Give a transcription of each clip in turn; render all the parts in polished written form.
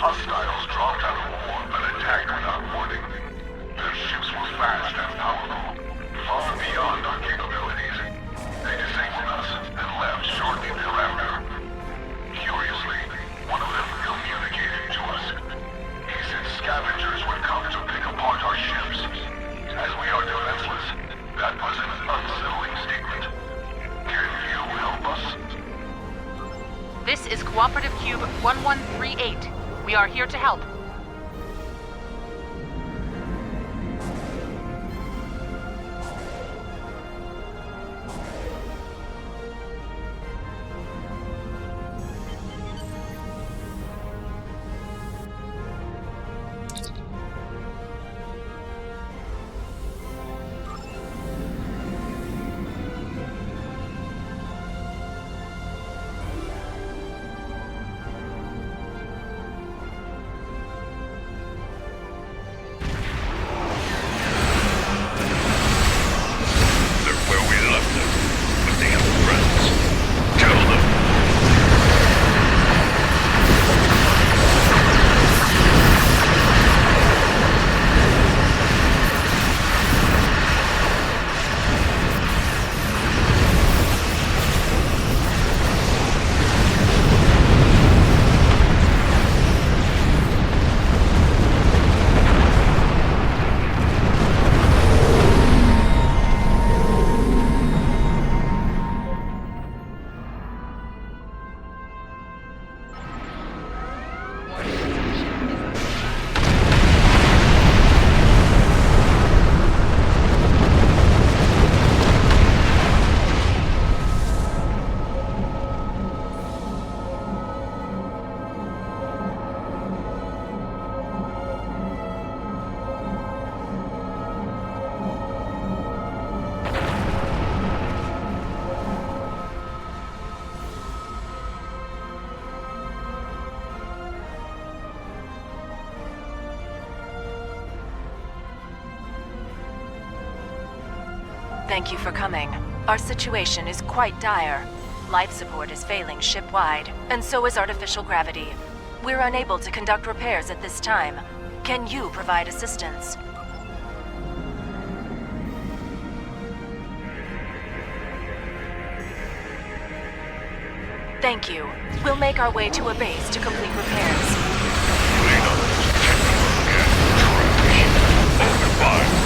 Hostiles dropped out of warp and attacked without warning. Their ships were fast and powerful, far beyond our capabilities. They disabled us and left shortly thereafter. Curiously, one of them communicated to us. He said scavengers would come to pick apart our ships. As we are defenseless, that was an unsettling statement. Can you help us? This is Cooperative Cube 1138. We are here to help. Thank you for coming. Our situation is quite dire. Life support is failing ship-wide, and so is artificial gravity. We're unable to conduct repairs at this time. Can you provide assistance? Thank you. We'll make our way to a base to complete repairs. Clean up this technical trash. Open fire.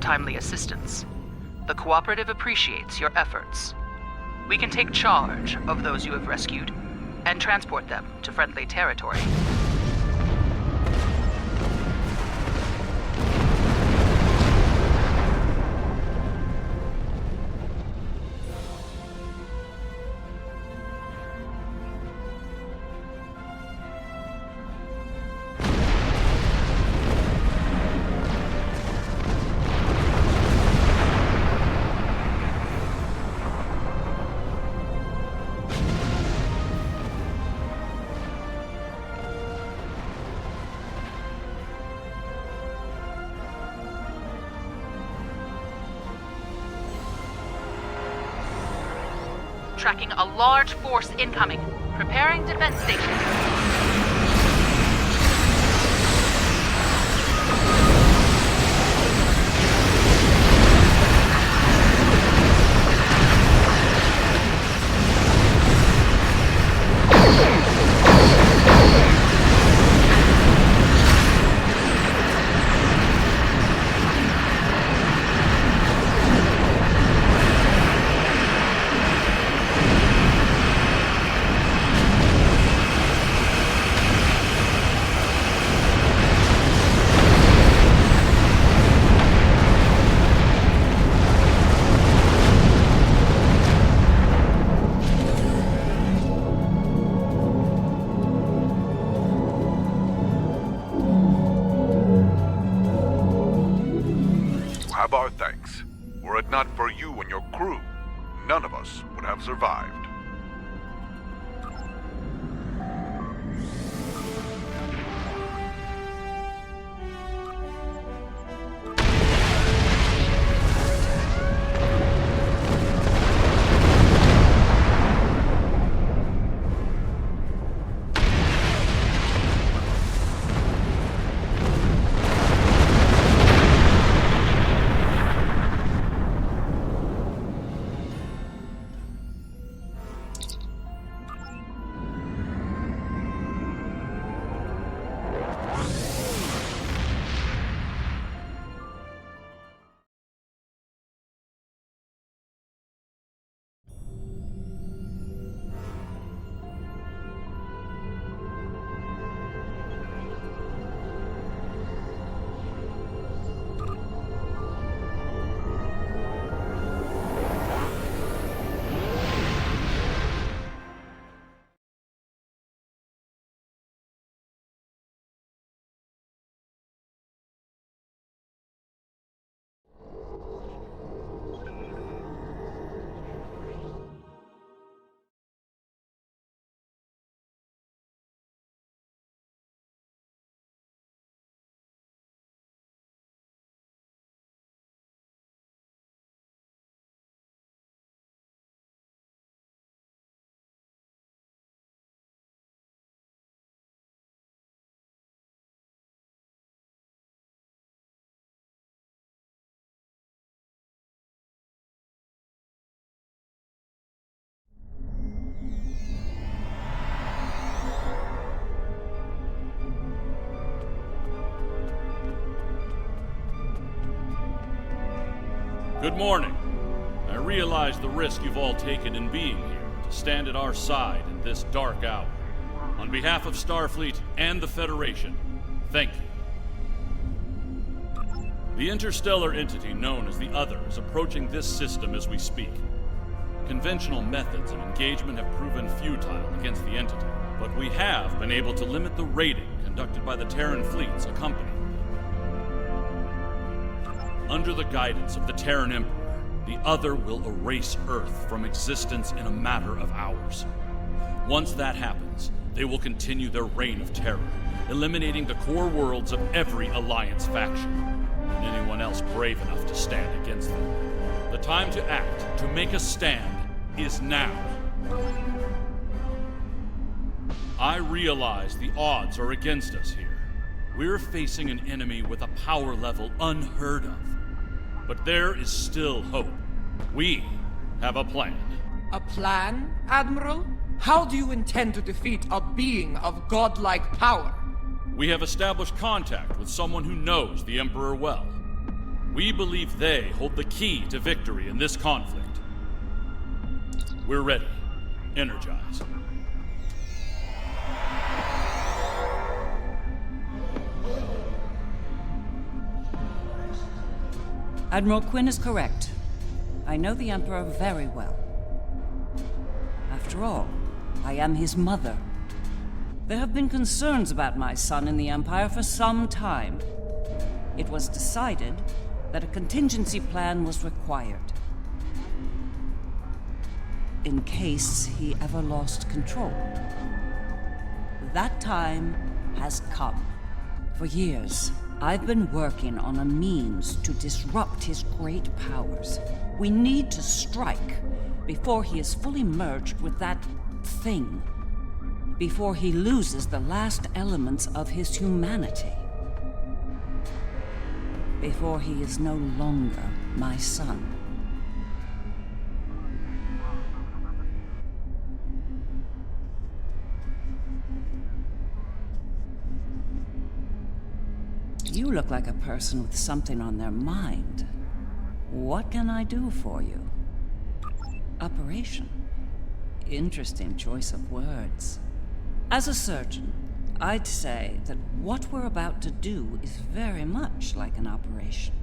timely assistance. The Cooperative appreciates your efforts. We can take charge of those you have rescued and transport them to friendly territory. Tracking a large force incoming. Preparing defense stations. Have our thanks. Were it not for you and your crew, none of us would have survived. Good morning. I realize the risk you've all taken in being here to stand at our side in this dark hour. On behalf of Starfleet and the Federation, thank you. The interstellar entity known as the Other is approaching this system as we speak. Conventional methods of engagement have proven futile against the entity, but we have been able to limit the raiding conducted by the Terran fleets accompanying them. Under the guidance of the Terran Emperor, the Other will erase Earth from existence in a matter of hours. Once that happens, they will continue their reign of terror, eliminating the core worlds of every Alliance faction, and anyone else brave enough to stand against them. The time to act, to make a stand, is now. I realize the odds are against us here. We're facing an enemy with a power level unheard of. But there is still hope. We have a plan. A plan, Admiral? How do you intend to defeat a being of godlike power? We have established contact with someone who knows the Emperor well. We believe they hold the key to victory in this conflict. We're ready. Energize. Admiral Quinn is correct. I know the Emperor very well. After all, I am his mother. There have been concerns about my son in the Empire for some time. It was decided that a contingency plan was required. In case he ever lost control. That time has come. For years, I've been working on a means to disrupt his great powers. We need to strike before he is fully merged with that thing. Before he loses the last elements of his humanity. Before he is no longer my son. You look like a person with something on their mind. What can I do for you? Operation. Interesting choice of words. As a surgeon, I'd say that what we're about to do is very much like an operation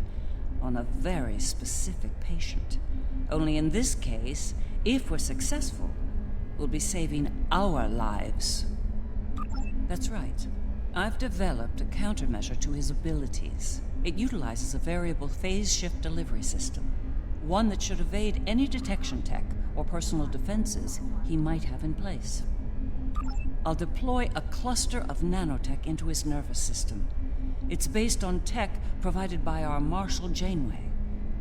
on a very specific patient. Only in this case, if we're successful, we'll be saving our lives. That's right. I've developed a countermeasure to his abilities. It utilizes a variable phase shift delivery system. One that should evade any detection tech or personal defenses he might have in place. I'll deploy a cluster of nanotech into his nervous system. It's based on tech provided by our Marshal Janeway.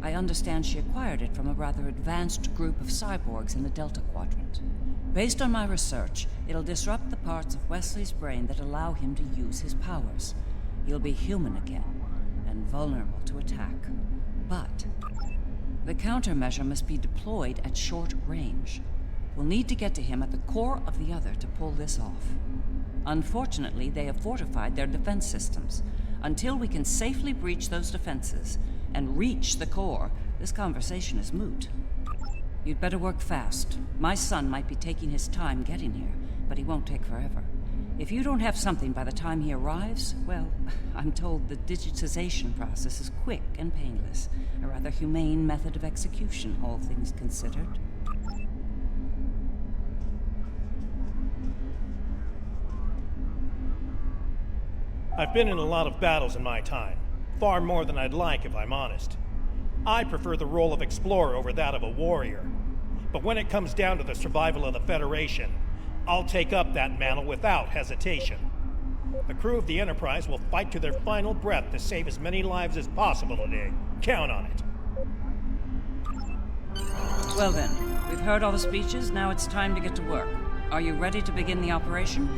I understand she acquired it from a rather advanced group of cyborgs in the Delta Quadrant. Based on my research, it'll disrupt the parts of Wesley's brain that allow him to use his powers. He'll be human again, and vulnerable to attack. But the countermeasure must be deployed at short range. We'll need to get to him at the core of the other to pull this off. Unfortunately, they have fortified their defense systems. Until we can safely breach those defenses and reach the core, this conversation is moot. You'd better work fast. My son might be taking his time getting here, but he won't take forever. If you don't have something by the time he arrives, well, I'm told the digitization process is quick and painless. A rather humane method of execution, all things considered. I've been in a lot of battles in my time. Far more than I'd like, if I'm honest. I prefer the role of explorer over that of a warrior. But when it comes down to the survival of the Federation, I'll take up that mantle without hesitation. The crew of the Enterprise will fight to their final breath to save as many lives as possible today. Count on it. Well then, we've heard all the speeches, now it's time to get to work. Are you ready to begin the operation?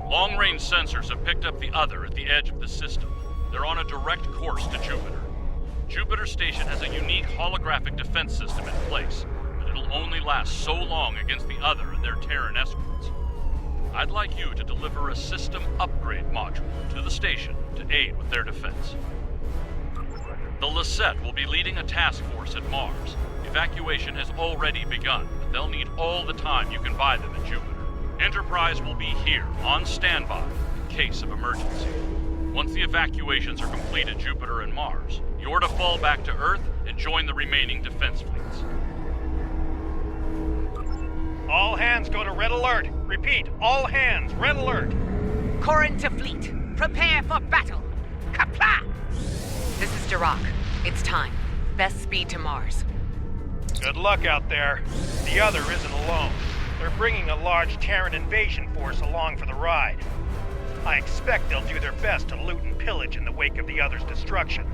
Long-range sensors have picked up the other at the edge of the system. They're on a direct course to Jupiter. Jupiter Station has a unique holographic defense system in place, but it'll only last so long against the other and their Terran escorts. I'd like you to deliver a system upgrade module to the station to aid with their defense. The Lisette will be leading a task force at Mars. Evacuation has already begun, but they'll need all the time you can buy them at Jupiter. Enterprise will be here, on standby, in case of emergency. Once the evacuations are complete at Jupiter and Mars, you're to fall back to Earth and join the remaining defense fleets. All hands go to red alert. Repeat, all hands, red alert. Corrin to fleet. Prepare for battle. Kapla! This is Dirac. It's time. Best speed to Mars. Good luck out there. The other isn't alone. They're bringing a large Terran invasion force along for the ride. I expect they'll do their best to loot and pillage in the wake of the other's destruction.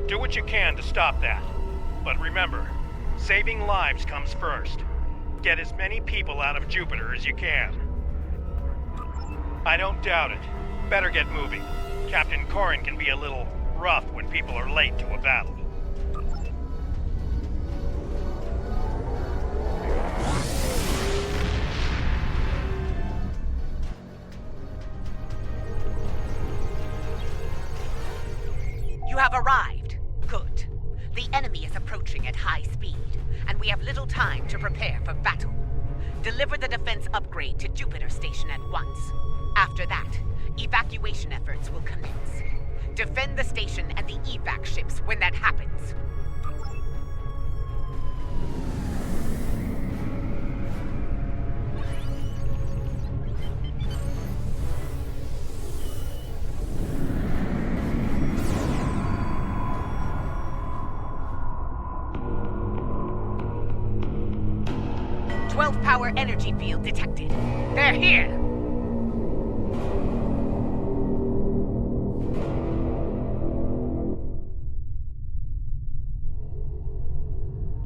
Do what you can to stop that. But remember, saving lives comes first. Get as many people out of Jupiter as you can. I don't doubt it. Better get moving. Captain Corrin can be a little rough when people are late to a battle. You have arrived. Good. The enemy is approaching at high speed, and we have little time to prepare for battle. Deliver the defense upgrade to Jupiter Station at once. After that, evacuation efforts will commence. Defend the station and the evac ships when that happens. Power energy field detected. They're here!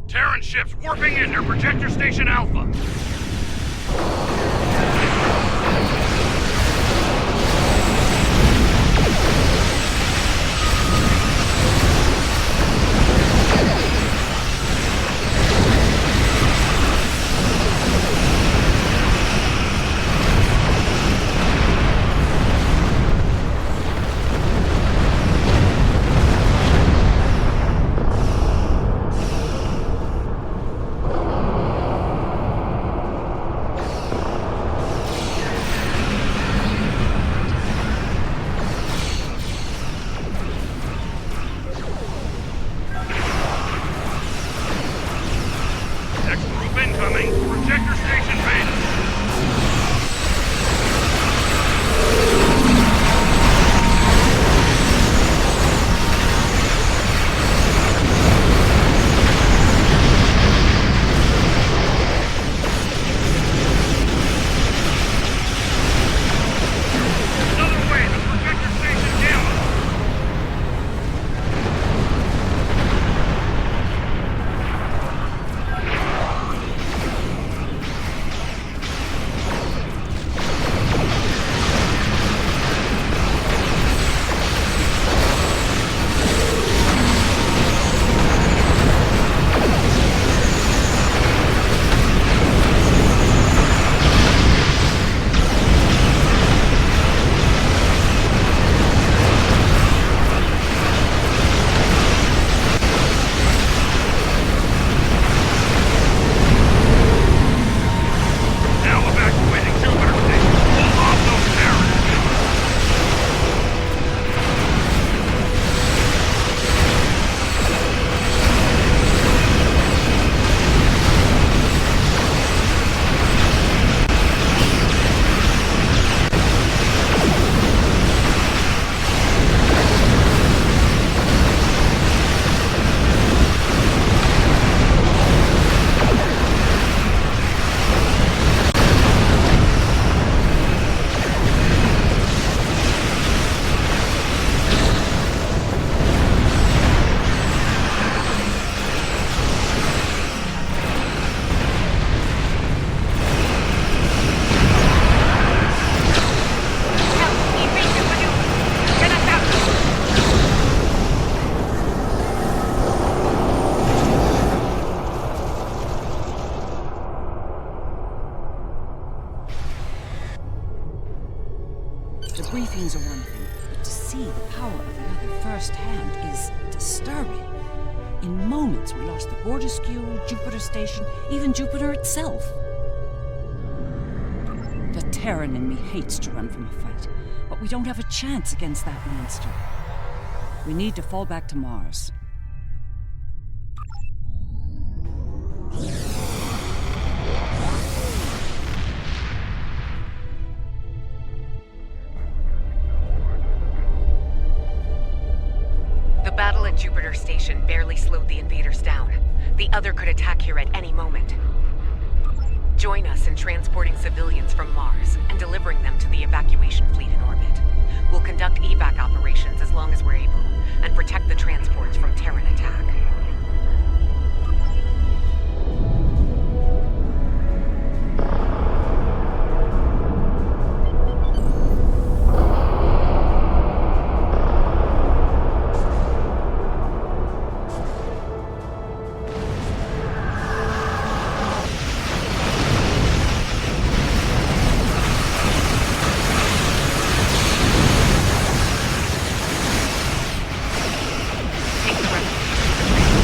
Terran ships warping in near Projector Station Alpha. Debriefings are one thing, but to see the power of the other firsthand is disturbing. In moments, we lost the Fortescue, Jupiter Station, even Jupiter itself. The Terran in me hates to run from a fight, but we don't have a chance against that monster. We need to fall back to Mars. The battle at Jupiter Station barely slowed the invaders down. The other could attack here at any moment. Join us in transporting civilians from Mars and delivering them to the evacuation fleet in orbit. We'll conduct evac operations as long as we're able, and protect the transports from Terran attack. Take the refuge.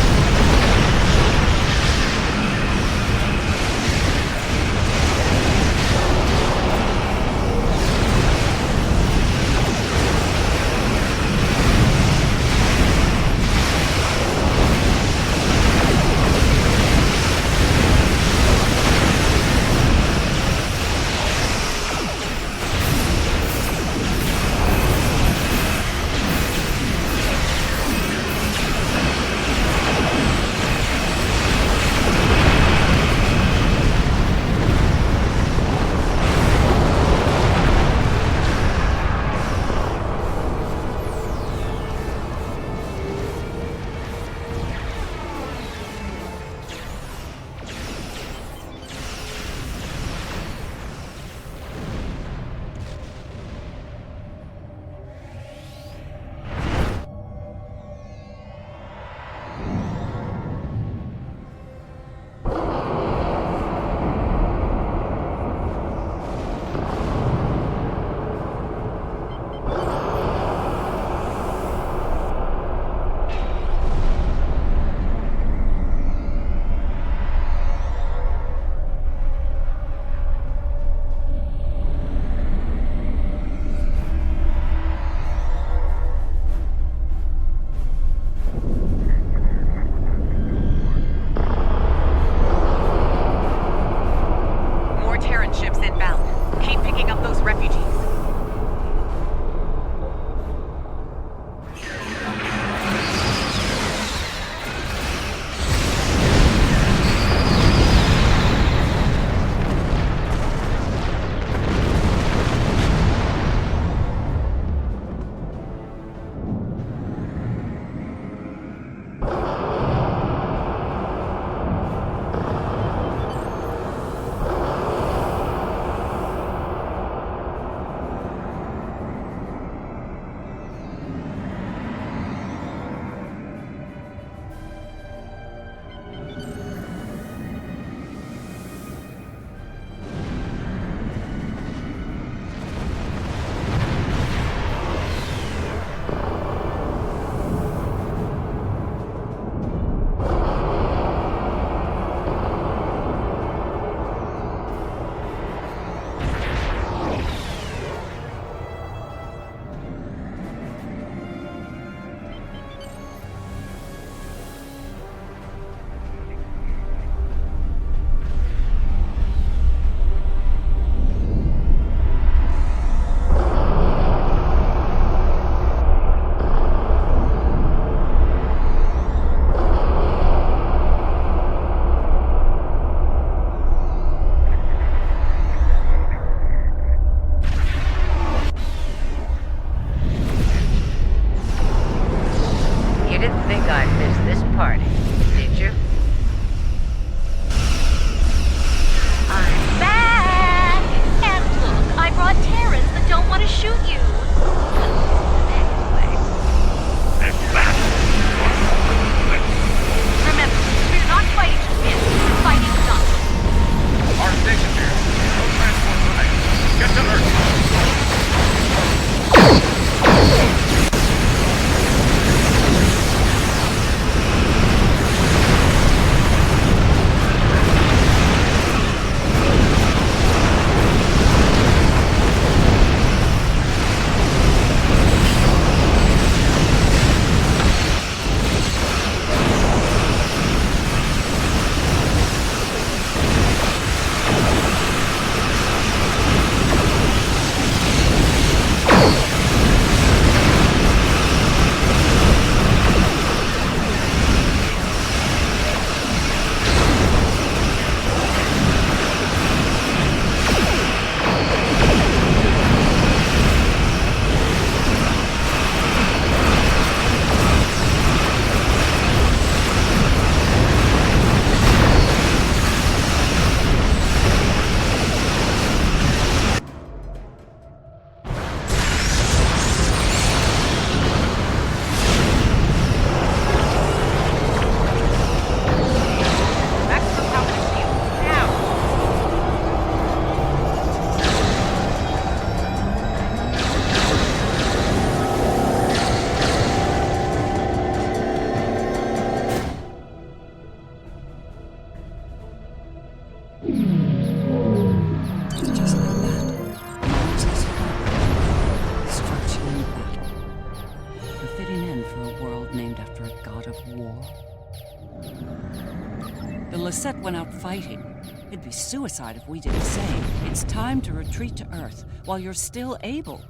set went out fighting. It'd be suicide if we did the same. It's time to retreat to Earth while you're still able.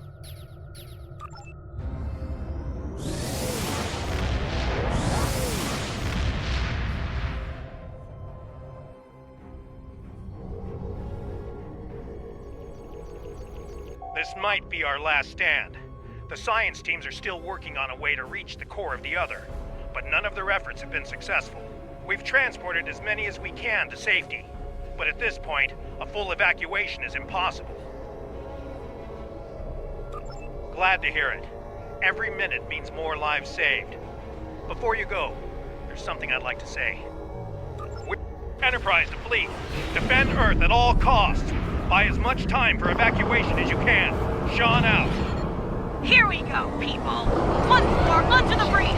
This might be our last stand. The science teams are still working on a way to reach the core of the Other, but none of their efforts have been successful. We've transported as many as we can to safety, but at this point, a full evacuation is impossible. Glad to hear it. Every minute means more lives saved. Before you go, there's something I'd like to say. Enterprise to fleet. Defend Earth at all costs. Buy as much time for evacuation as you can. Sean out. Here we go, people! 1-4 onto the breach!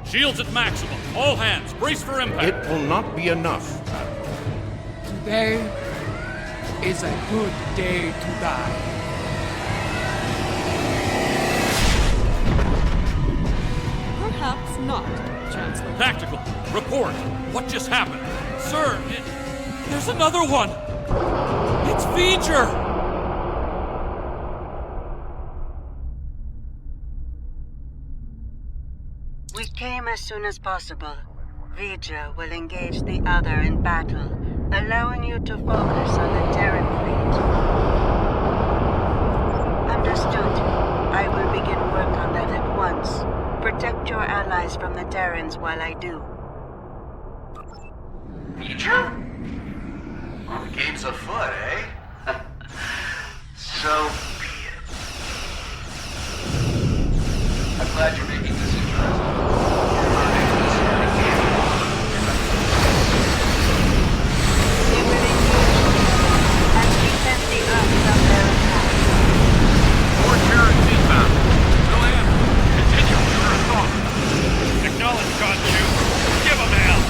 Shields at maximum. All hands, brace for impact. It will not be enough. Today is a good day to die. Perhaps not, Chancellor. Tactical, report. What just happened? Sir, there's another one. It's V'ger. We came as soon as possible. V'ger will engage the Other in battle, allowing you to focus on the Terran fleet. Understood. I will begin work on that at once. Protect your allies from the Terrans while I do. V'ger? Well, the game's afoot, eh? So be it. I'm glad you're making this interesting. They will engage and defend the Earth from their attack. More Terrans inbound. Delam, continue your assault. Acknowledge, Khonshu. Give 'em hell.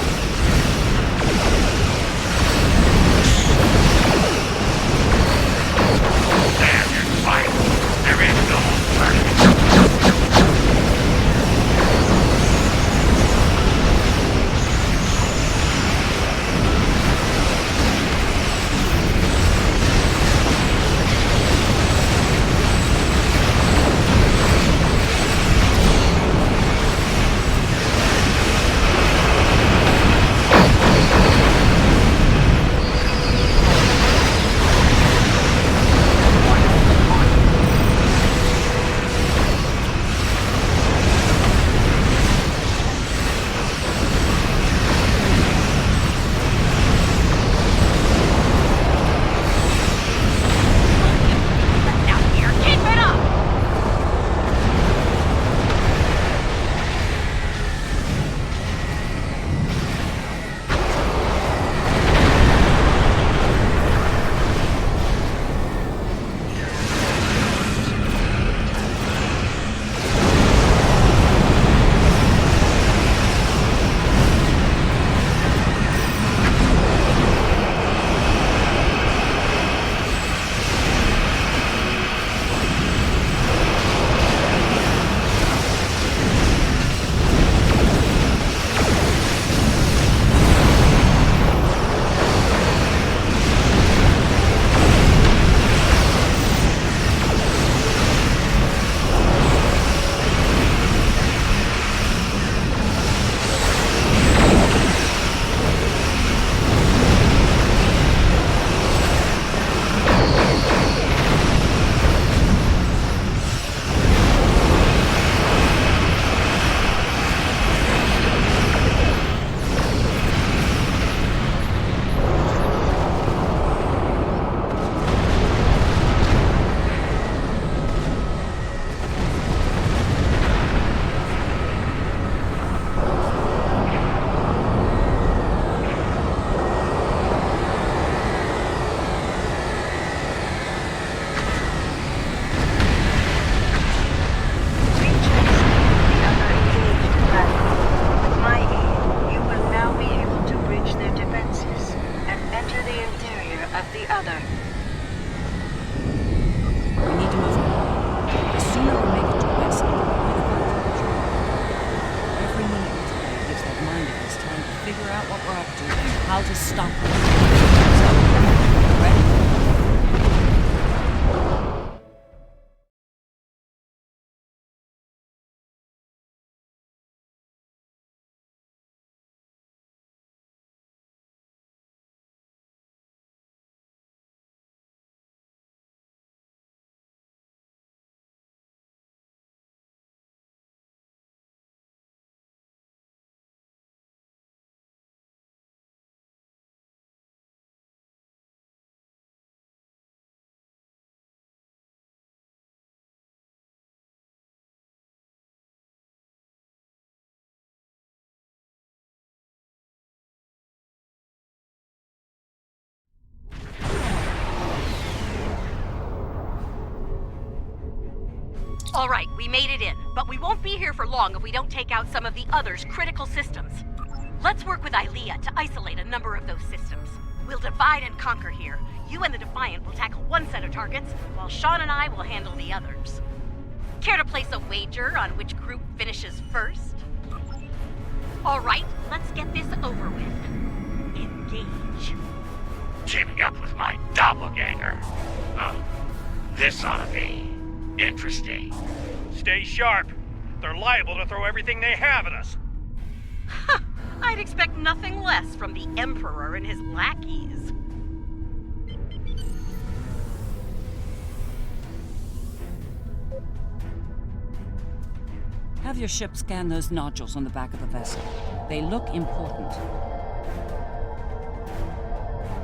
Stand and fight. There is no alternative. All right, we made it in, but we won't be here for long if we don't take out some of the other's critical systems. Let's work with Ilea to isolate a number of those systems. We'll divide and conquer here. You and the Defiant will tackle one set of targets, while Sean and I will handle the others. Care to place a wager on which group finishes first? All right, let's get this over with. Engage. Teaming up with my doppelganger. This ought to be interesting. Stay sharp. They're liable to throw everything they have at us. I'd expect nothing less from the Emperor and his lackeys. Have your ship scan those nodules on the back of the vessel. They look important.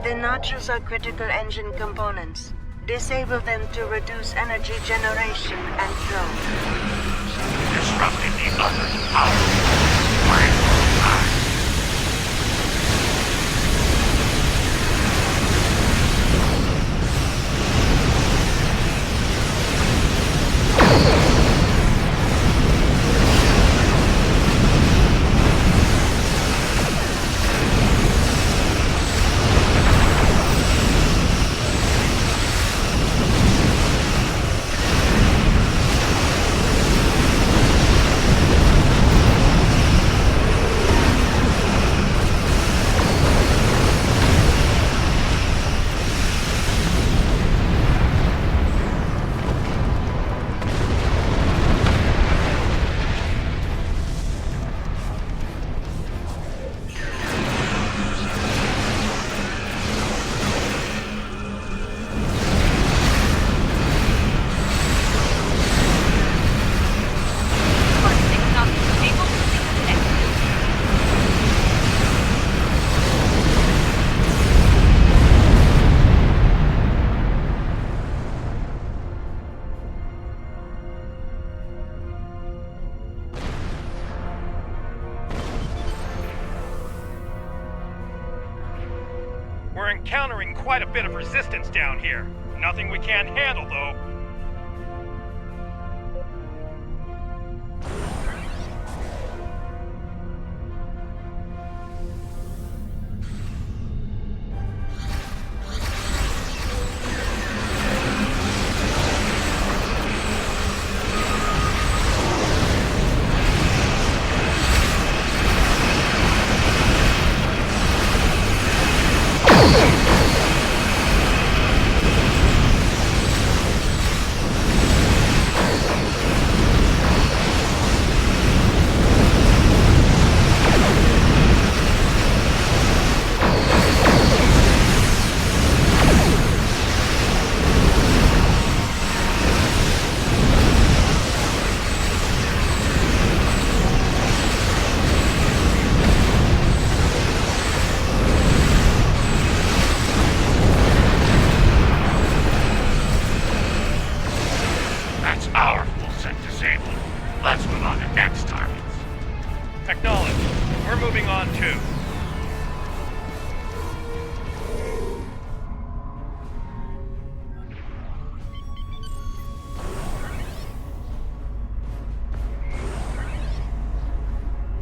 The nodules are critical engine components. Disable them to reduce energy generation and flow. Disrupting the other's power. We're encountering quite a bit of resistance down here. Nothing we can't handle, though.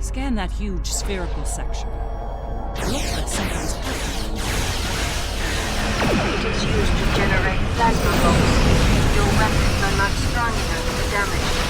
Scan that huge spherical section. It looks like something's happening. It is used to generate plasma bolts. Your weapons are not strong enough to damage them.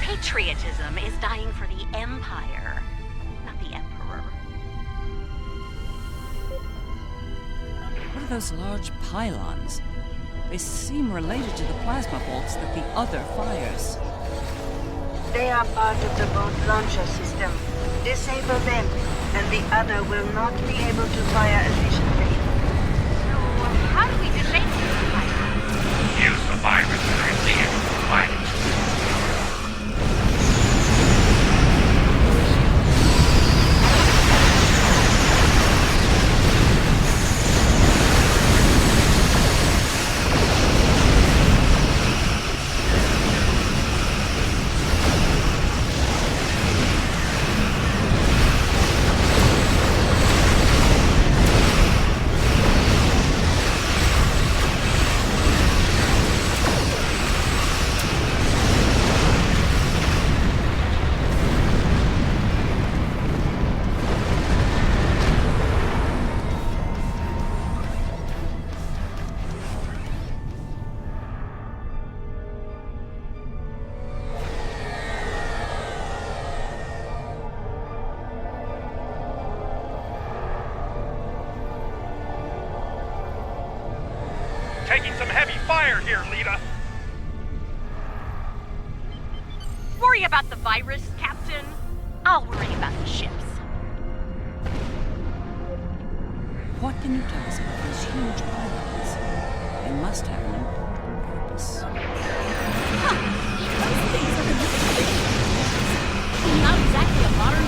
Patriotism is dying for the Empire, not the Emperor. What are those large pylons? They seem related to the plasma bolts that the other fires. They are part of the boat launcher system. Disable them, and the other will not be able to fire efficiently. So, how do we disable the virus? Use the virus that Ilea provided. Taking some heavy fire here, Lita. Worry about the virus, Captain. I'll worry about the ships. What can you tell us about these huge islands? They must have an important purpose. Those things are not exactly a modern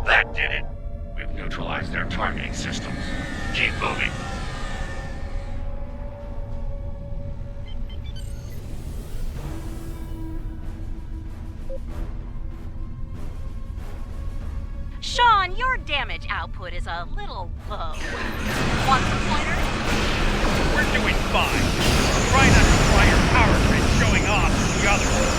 That did it. We've neutralized their targeting systems. Keep moving. Sean, your damage output is a little low. Want some pointers? We're doing fine. Try not to fry your power grid showing off to the others.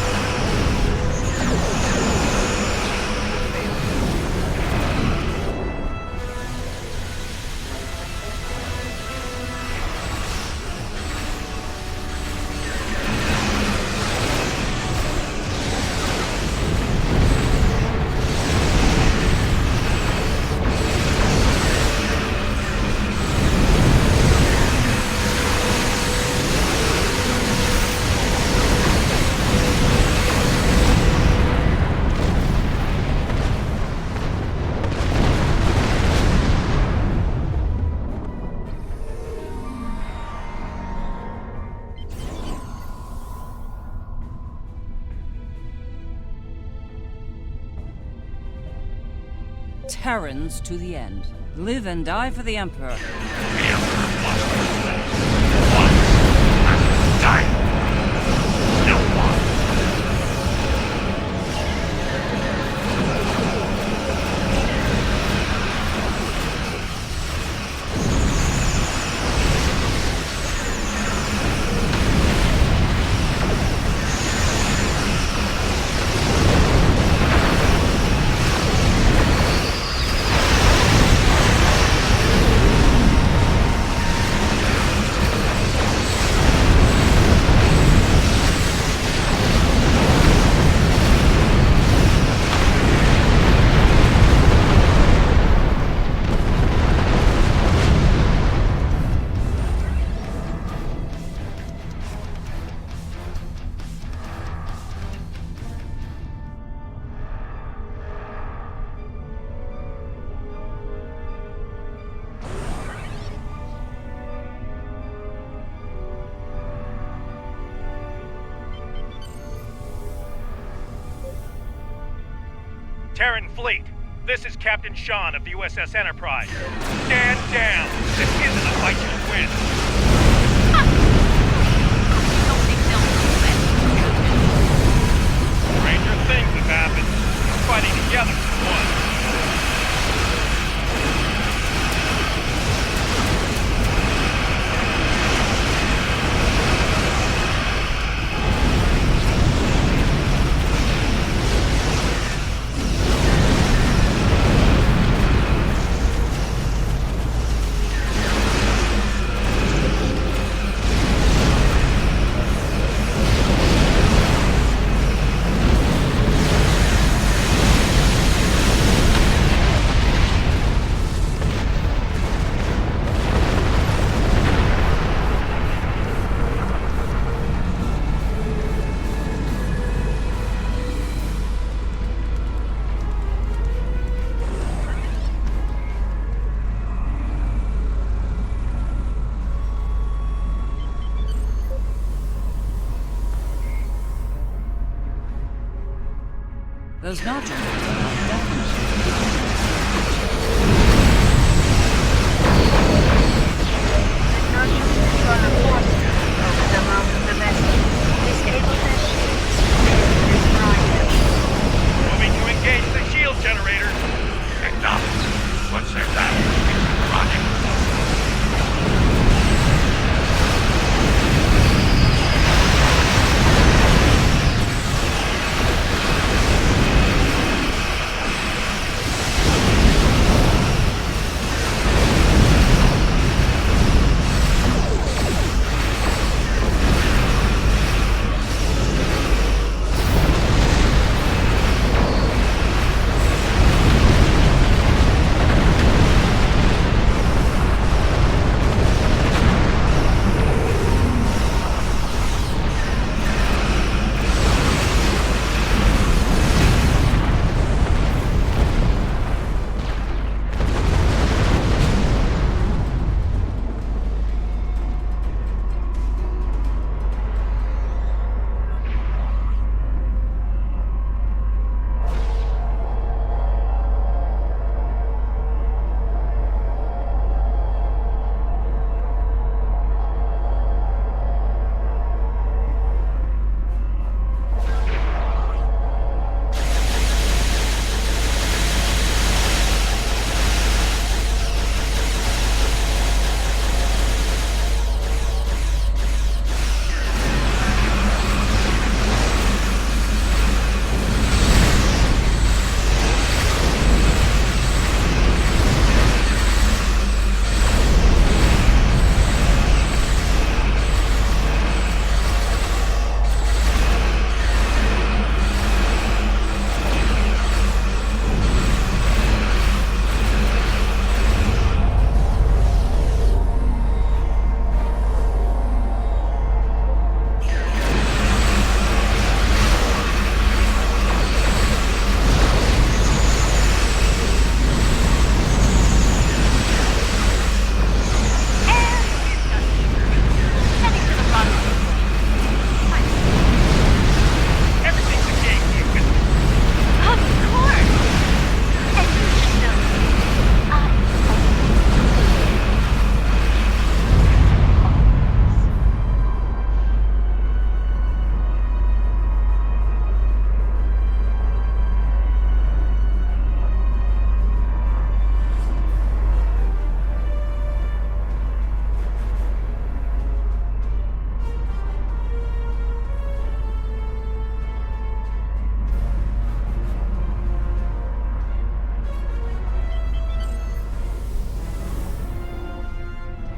Terrans to the end. Live and die for the Emperor. Terran fleet, this is Captain Sean of the USS Enterprise. Stand down. This isn't a fight you win. Stranger things have happened. We're fighting together for once. Those nodules are definitely... Nodules control a force over the mouth of the vessel. Disable their shields. Destroy them. Moving to engage the shield generators. Acknowledged. Once they're down, rocket.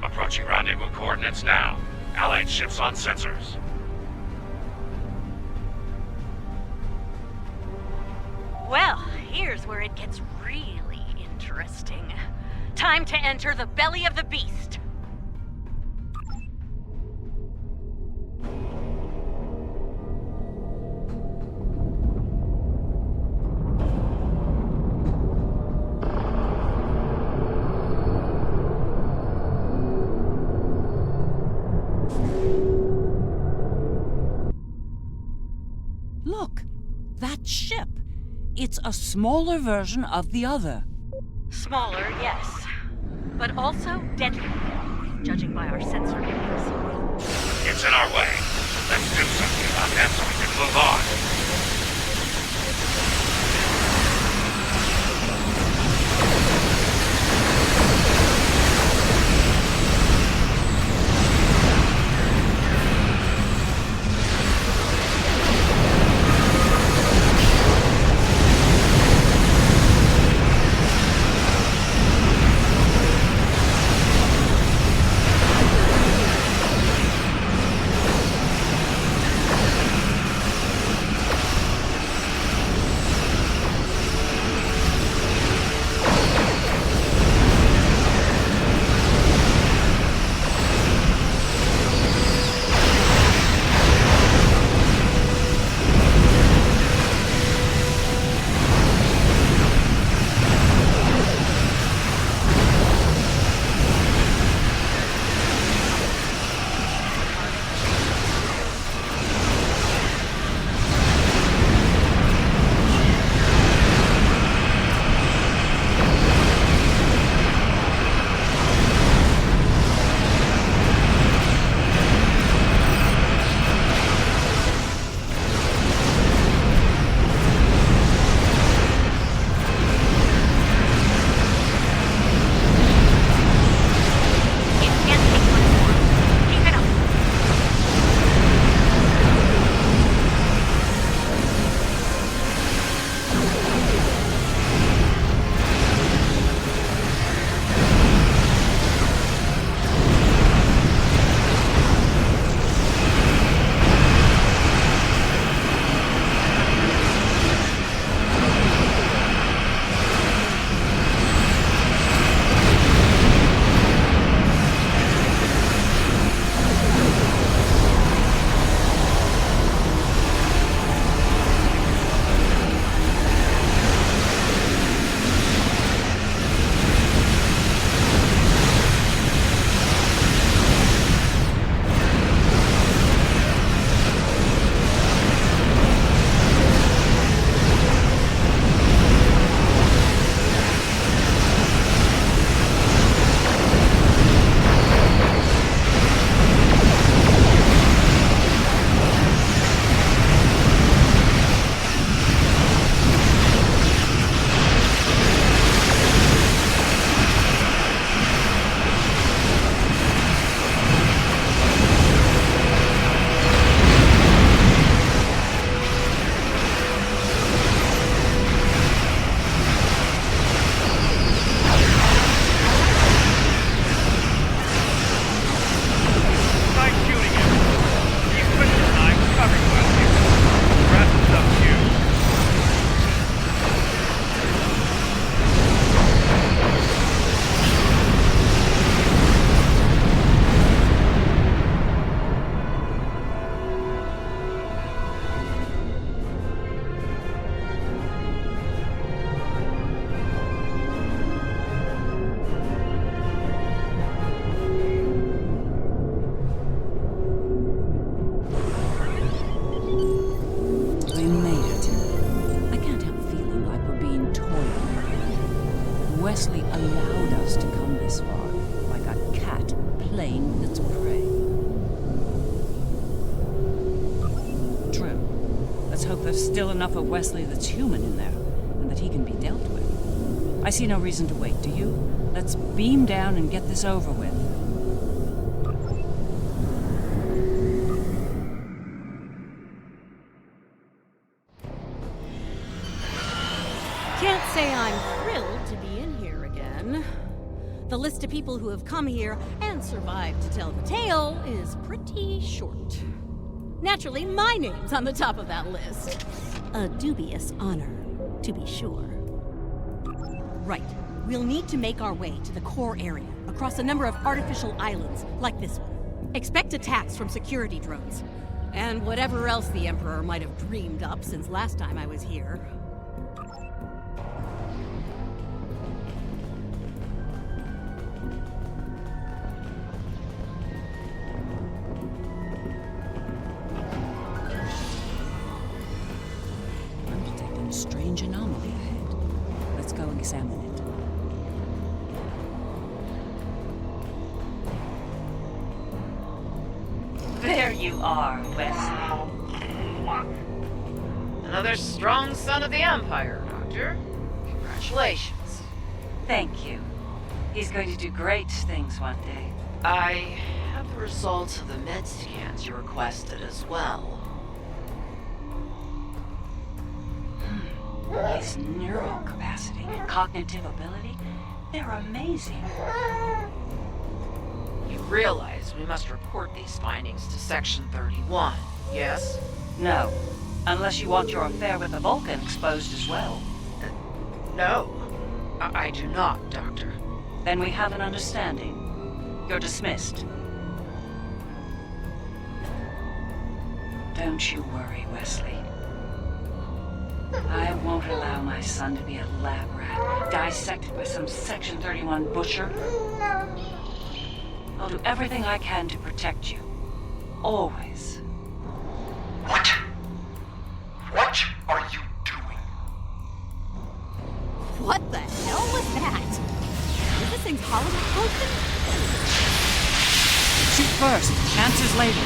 Approaching rendezvous coordinates now. Allied ships on sensors. Well, here's where it gets really interesting. Time to enter the belly of the beast. Look, that ship. it's a smaller version of the other. Smaller, yes. But also deadly, judging by our sensor readings. It's in our way. Let's do something about that so we can move on. Wesley allowed us to come this far, like a cat playing with its prey. True. Let's hope there's still enough of Wesley that's human in there, and that he can be dealt with. I see no reason to wait, do you? Let's beam down and get this over with. Can't say I'm thrilled to be in here again. The list of people who have come here and survived to tell the tale is pretty short. Naturally, my name's on the top of that list. A dubious honor, to be sure. Right. We'll need to make our way to the core area, across a number of artificial islands, like this one. Expect attacks from security drones. And whatever else the Emperor might have dreamed up since last time I was here. I'm detecting a strange anomaly. you are, Wesley. Another strong son of the Empire, Doctor. Congratulations. Thank you. He's going to do great things one day. I have the results of the med scans you requested as well. His neural capacity and cognitive ability, they're amazing. You realize we must report these findings to Section 31, yes? No, unless you want your affair with the Vulcan exposed as well. No, I do not, Doctor. Then we have an understanding. You're dismissed. Don't you worry, Wesley. I won't allow my son to be a lab rat, dissected by some Section 31 butcher. I'll do everything I can to protect you. Always. What? What are you doing? What the hell was that? Is this thing's Hollywood potion? Shoot first, answers later.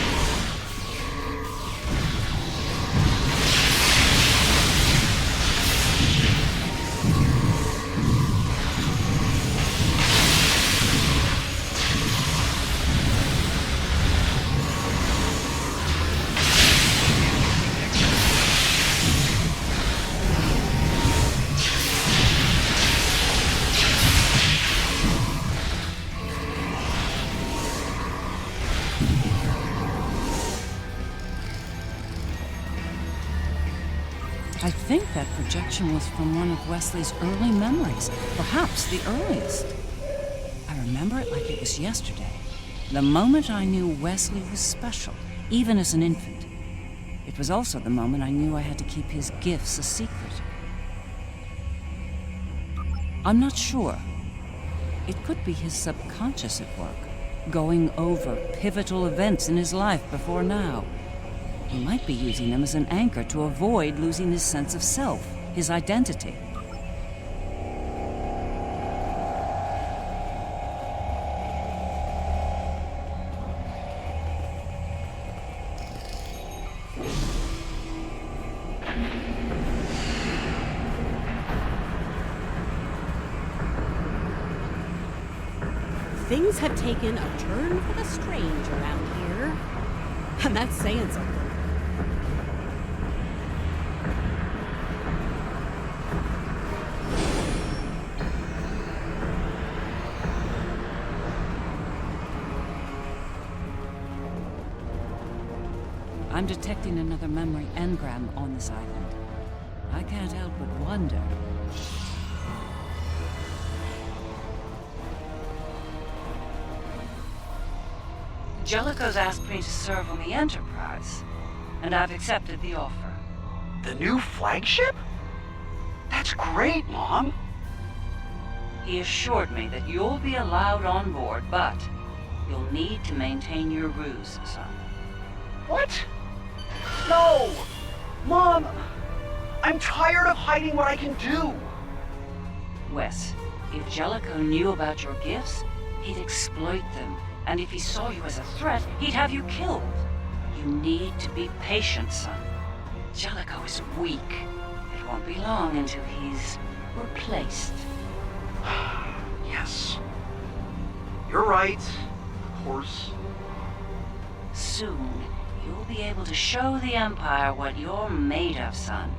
I think that projection was from one of Wesley's early memories, perhaps the earliest. I remember it like it was yesterday, the moment I knew Wesley was special, even as an infant. It was also the moment I knew I had to keep his gifts a secret. I'm not sure. It could be his subconscious at work, going over pivotal events in his life before now. He might be using them as an anchor to avoid losing his sense of self, his identity. Things have taken a turn for the strange around here. And that's saying something. I'm detecting another memory engram on this island. I can't help but wonder. Jellicoe's asked me to serve on the Enterprise, and I've accepted the offer. The new flagship? That's great, Mom. He assured me that you'll be allowed on board, but you'll need to maintain your ruse, son. What? No! Mom! I'm tired of hiding what I can do! Wes, if Jellicoe knew about your gifts, he'd exploit them. And if he saw you as a threat, he'd have you killed. You need to be patient, son. Jellicoe is weak. It won't be long until he's replaced. Yes. You're right, of course. Soon, you'll be able to show the Empire what you're made of, son.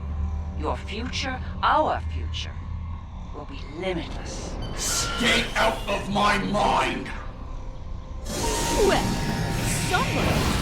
Your future, our future, will be limitless. Stay out of my mind! Well, someone...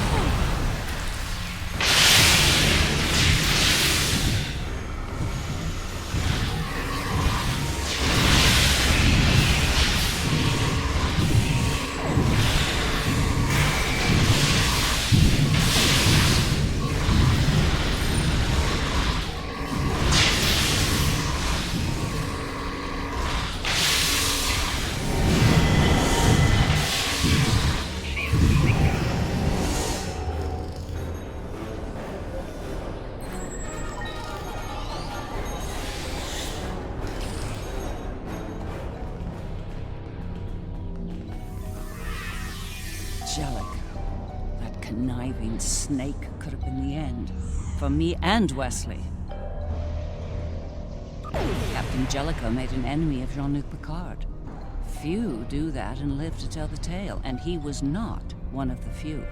conniving snake could have been the end. For me and Wesley. Captain Jellicoe made an enemy of Jean-Luc Picard. Few do that and live to tell the tale, and he was not one of the few.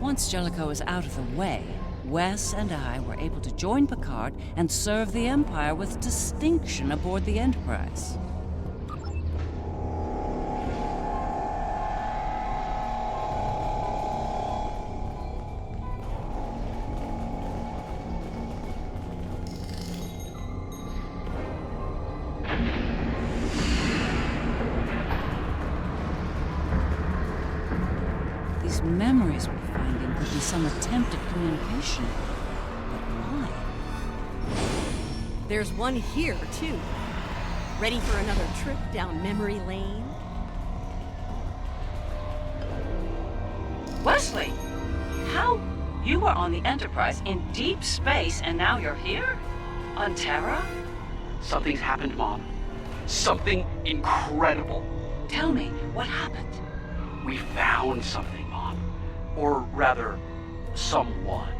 Once Jellicoe was out of the way, Wes and I were able to join Picard and serve the Empire with distinction aboard the Enterprise. These memories we're finding could be some attempt at communication. But why? There's one here, too. Ready for another trip down memory lane? Wesley! How? You were on the Enterprise in deep space and now you're here? On Terra? Something's happened, Mom. Something incredible. Tell me, what happened? We found something, Mom. Or rather, someone.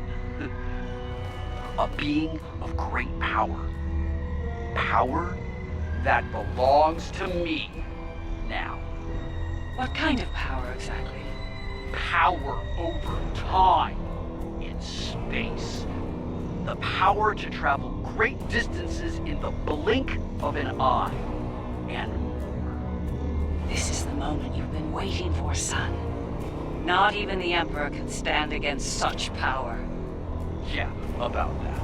A being of great power. Power that belongs to me now. What kind of power exactly? Power over time in space. The power to travel great distances in the blink of an eye. And more. This is the moment you've been waiting for, son. Not even the Emperor can stand against such power. Yeah, about that.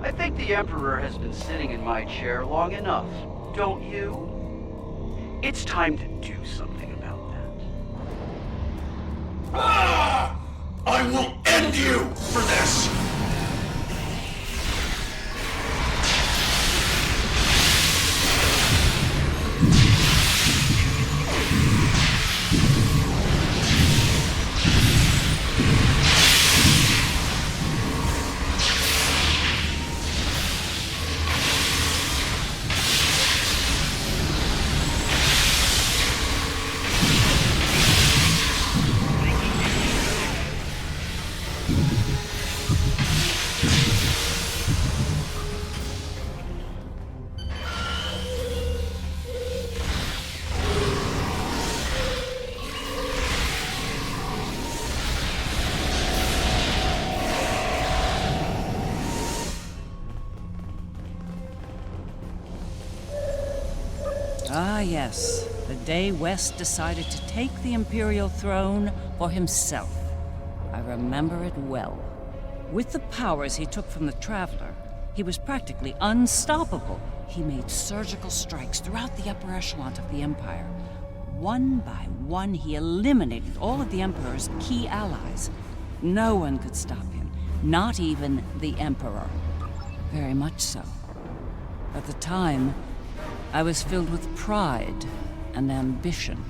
I think the Emperor has been sitting in my chair long enough, don't you? It's time to do something about that. I will end you for this! Ah, yes. The day West decided to take the Imperial throne for himself. I remember it well. With the powers he took from the Traveler, he was practically unstoppable. He made surgical strikes throughout the upper echelon of the Empire. One by one, he eliminated all of the Emperor's key allies. No one could stop him, not even the Emperor. Very much so. At the time, I was filled with pride and ambition.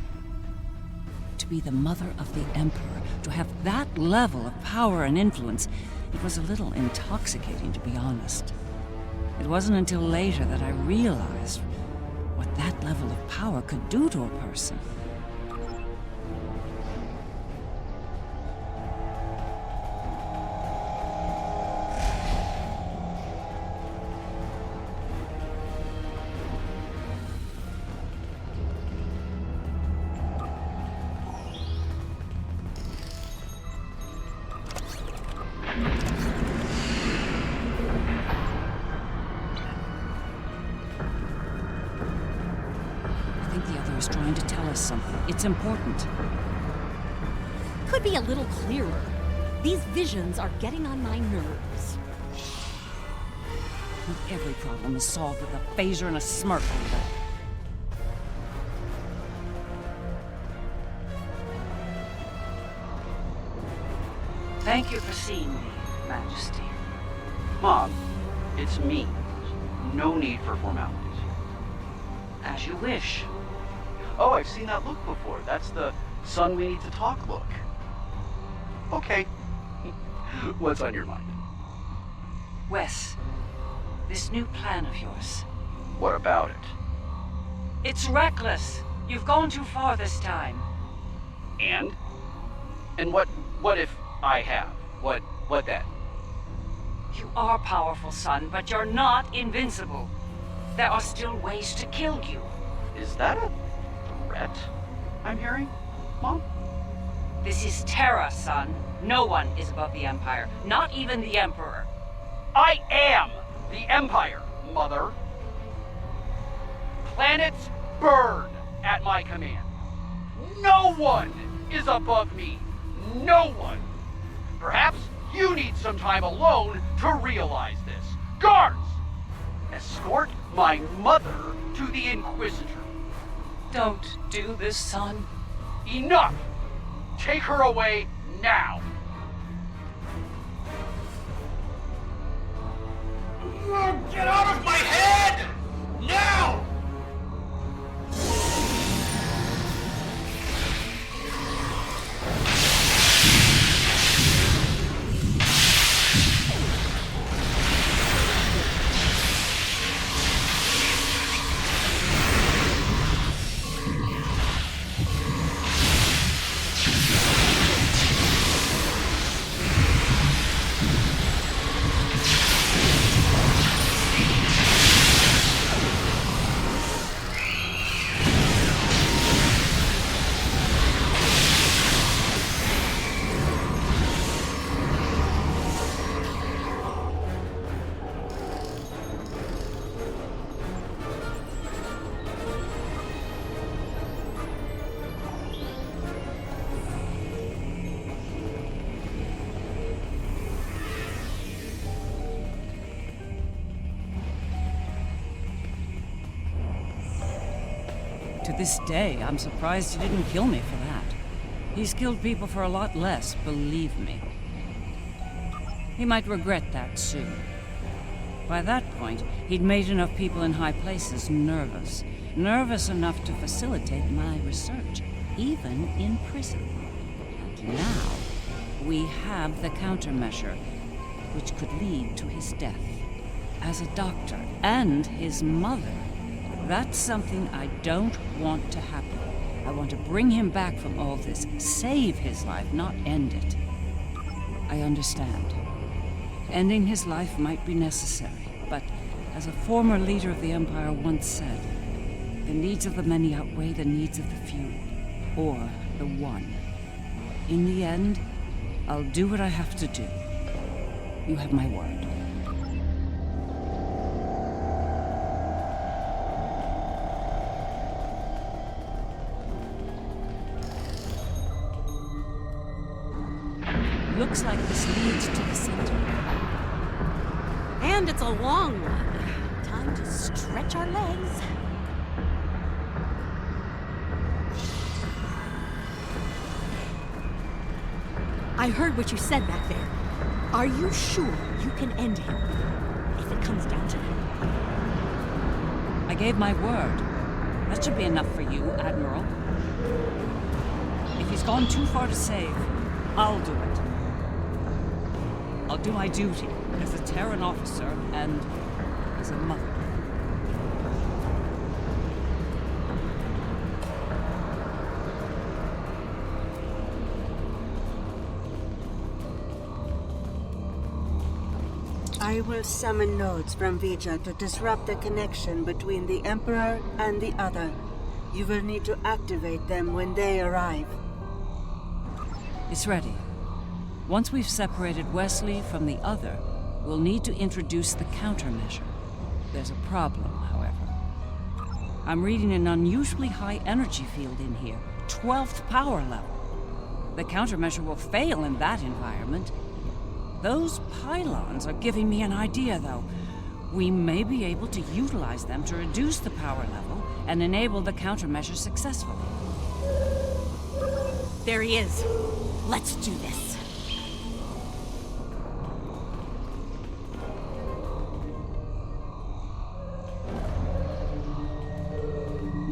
To be the mother of the Emperor, to have that level of power and influence, it was a little intoxicating, to be honest. It wasn't until later that I realized what that level of power could do to a person. Trying to tell us something. It's important. Could be a little clearer. These visions are getting on my nerves. Not every problem is solved with a phaser and a smirk. Thank you for seeing me, Majesty. Mom, it's me. No need for formalities. As you wish. Oh, I've seen that look before. That's the son we need to talk look. Okay. What's on your mind? Wes, this new plan of yours. What about it? It's reckless. You've gone too far this time. And? And what What if I have? What then? You are powerful, son, but you're not invincible. There are still ways to kill you. Is that a threat I'm hearing, Mom? This is Terra, son. No one is above the Empire, not even the Emperor. I am the Empire, Mother. Planets burn at my command. No one is above me. No one. Perhaps you need some time alone to realize this. Guards! Escort my mother to the Inquisitor. Don't do this, son. Enough! Take her away now! Get out of my head! Now! To this day, I'm surprised he didn't kill me for that. He's killed people for a lot less, believe me. He might regret that soon. By that point, he'd made enough people in high places nervous. Nervous enough to facilitate my research, even in prison. And now, we have the countermeasure, which could lead to his death. As a doctor, and his mother. That's something I don't want to happen. I want to bring him back from all this, save his life, not end it. I understand. Ending his life might be necessary, but as a former leader of the Empire once said, the needs of the many outweigh the needs of the few, or the one. In the end, I'll do what I have to do. You have my word. Looks like this leads to the center. And it's a long one. Time to stretch our legs. I heard what you said back there. Are you sure you can end him? If it comes down to it. I gave my word. That should be enough for you, Admiral. If he's gone too far to save, I'll do it. I'll do my duty as a Terran officer and as a mother. I will summon nodes from Vija to disrupt the connection between the Emperor and the other. You will need to activate them when they arrive. It's ready. Once we've separated Wesley from the other, we'll need to introduce the countermeasure. There's a problem, however. I'm reading an unusually high energy field in here, 12th power level. The countermeasure will fail in that environment. Those pylons are giving me an idea, though. We may be able to utilize them to reduce the power level and enable the countermeasure successfully. There he is. Let's do this.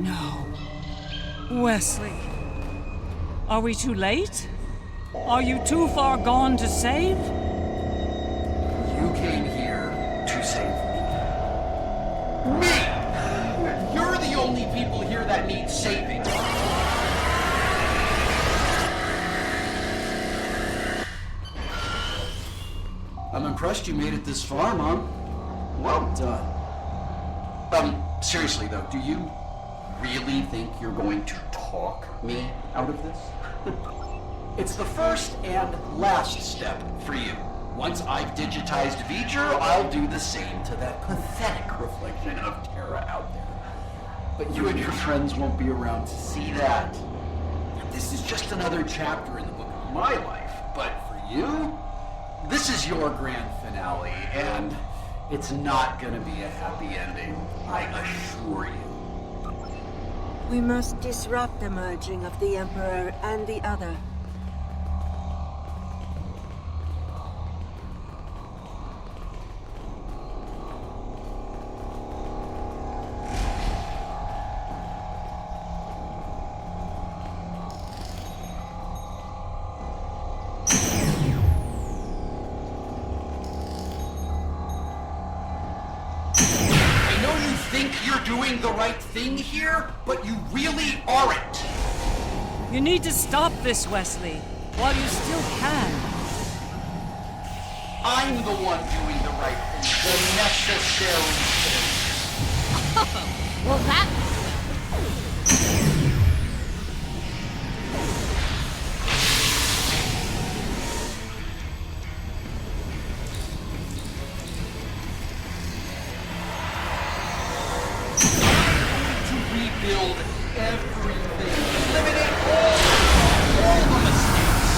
No. Wesley. Are we too late? Are you too far gone to save? You came here to save me. Me! You're the only people here that need saving. impressed you made it this far, Mom. Well done. Seriously though, do you really think you're going to talk me out of this? It's the first and last step for you. Once I've digitized V'ger, I'll do the same to that pathetic reflection of Terra out there. But you and your friends won't be around to see that. This is just another chapter in the book of my life, but for you, this is your grand finale, and it's not gonna be a happy ending, I assure you. We must disrupt the merging of the Emperor and the Other. Doing the right thing here, but you really aren't. You need to stop this, Wesley, while you still can. I'm the one doing the right thing, the necessary thing. Well, that... Build everything. Eliminate all the mistakes.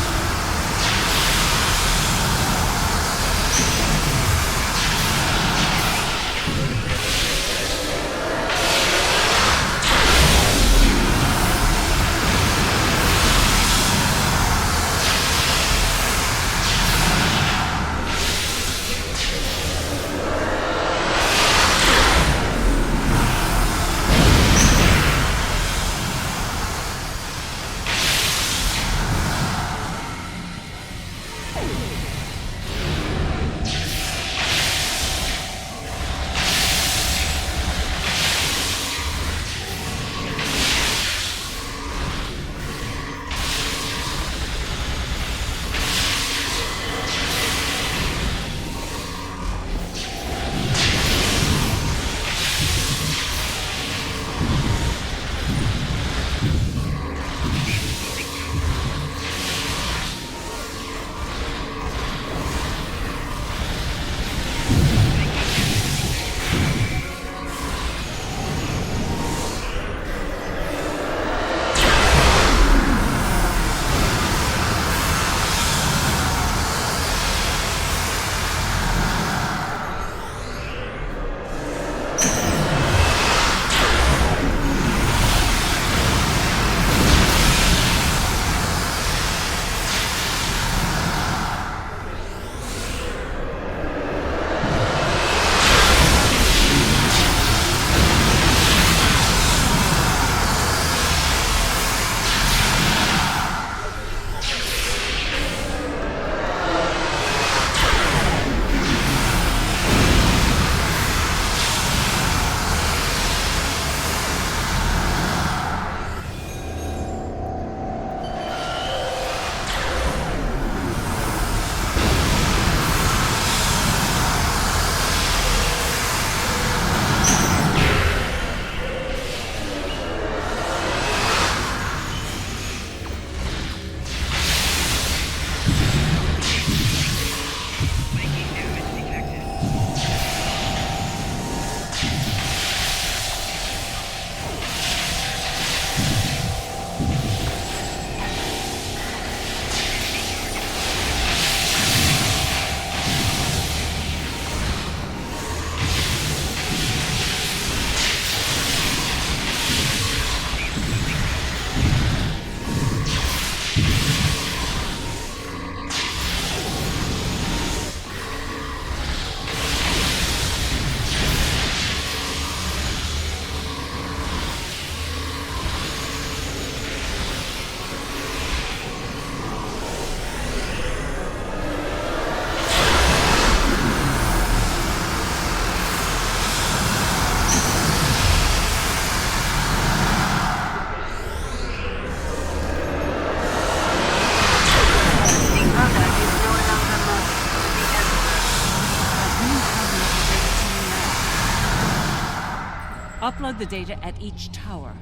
Upload the data at each tower.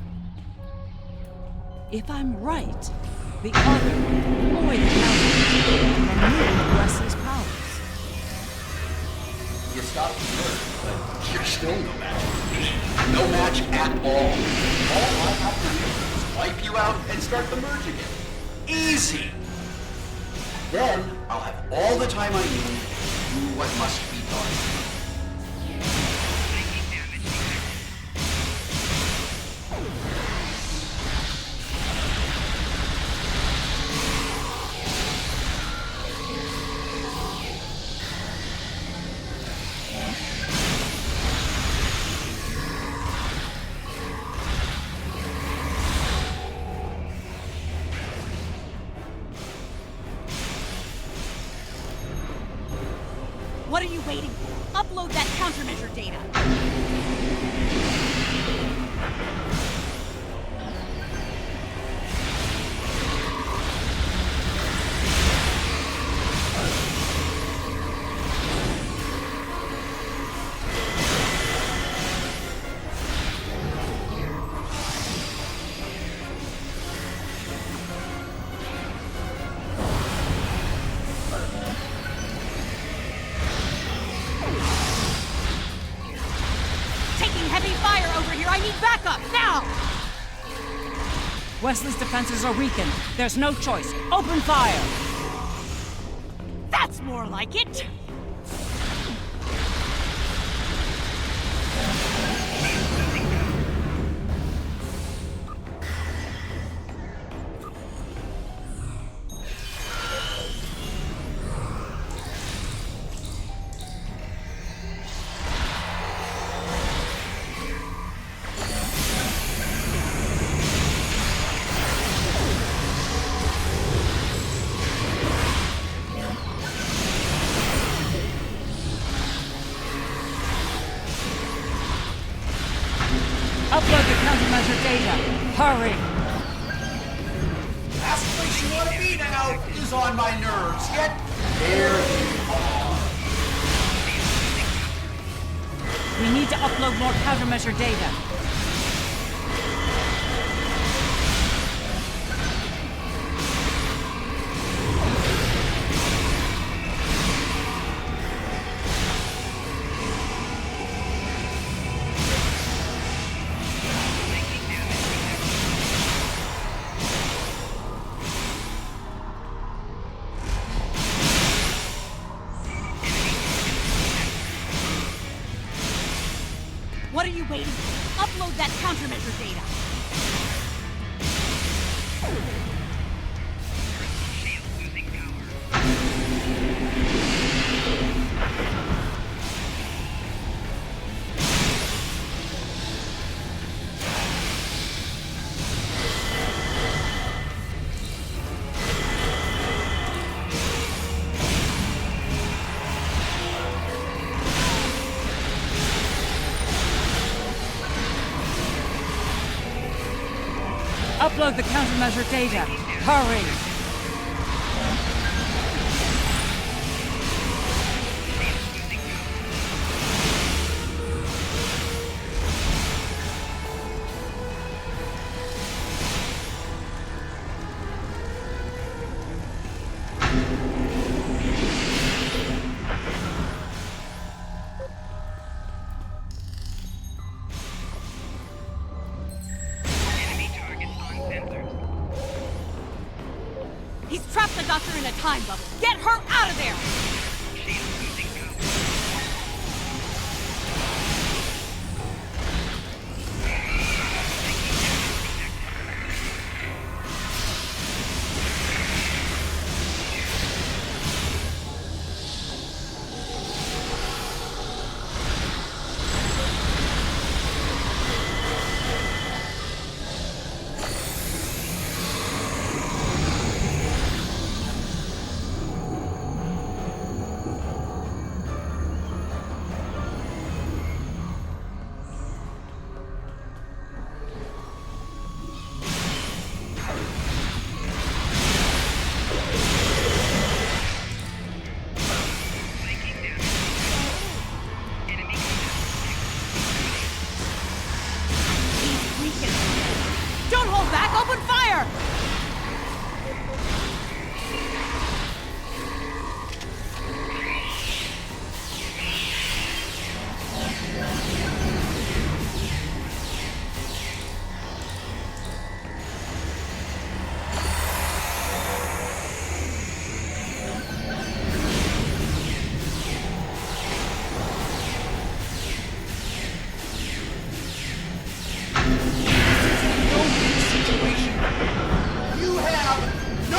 If I'm right, the other will deploy the countermeasure and remove Wesley's powers. You stopped the merge, but you're still no match for me. No match at all. All I have to do is wipe you out and start the merge again. Easy! Then I'll have all the time I need to do what must be done. What are you waiting for? Upload that countermeasure data. Heavy fire over here! I need backup, now! Wesley's defenses are weakened. There's no choice. Open fire! That's more like it! Upload the countermeasure data. Hurry! Last place you want to be now is on my nerves. Yet, there you are. We need to upload more countermeasure data. What are you waiting for? Upload that countermeasure data. Upload the countermeasure data. Hurry! He's trapped the doctor in a time bubble. Get her out of there!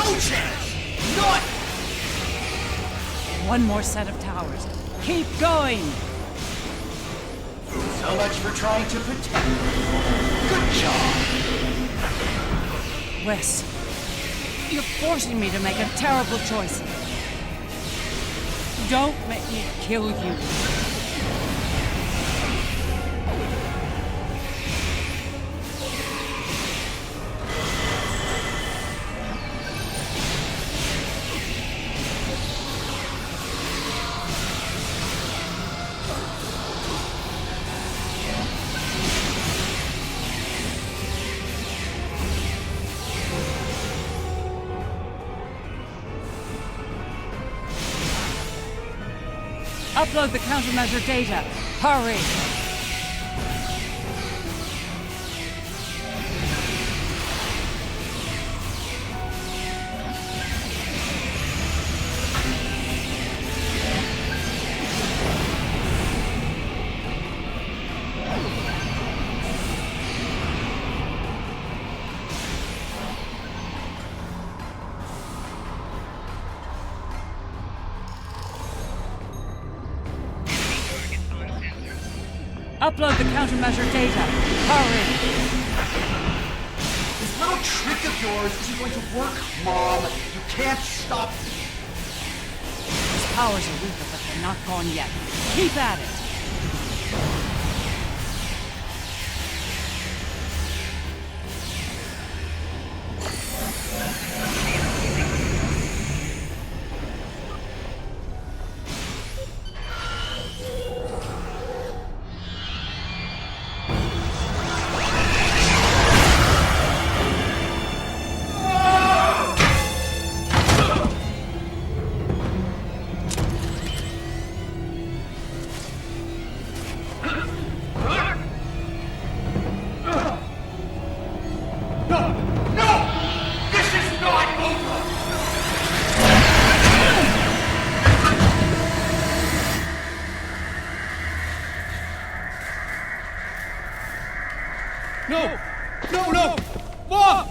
No chance! None! One more set of towers. Keep going! So much for trying to protect me. Good job! Wes, you're forcing me to make a terrible choice. Don't make me kill you. Upload the countermeasure data. Hurry! Upload the countermeasure data. Hurry! This little trick of yours isn't going to work, Mom. You can't stop me. His powers are weaker, but they're not gone yet. Keep at it! No! No, no! Mom!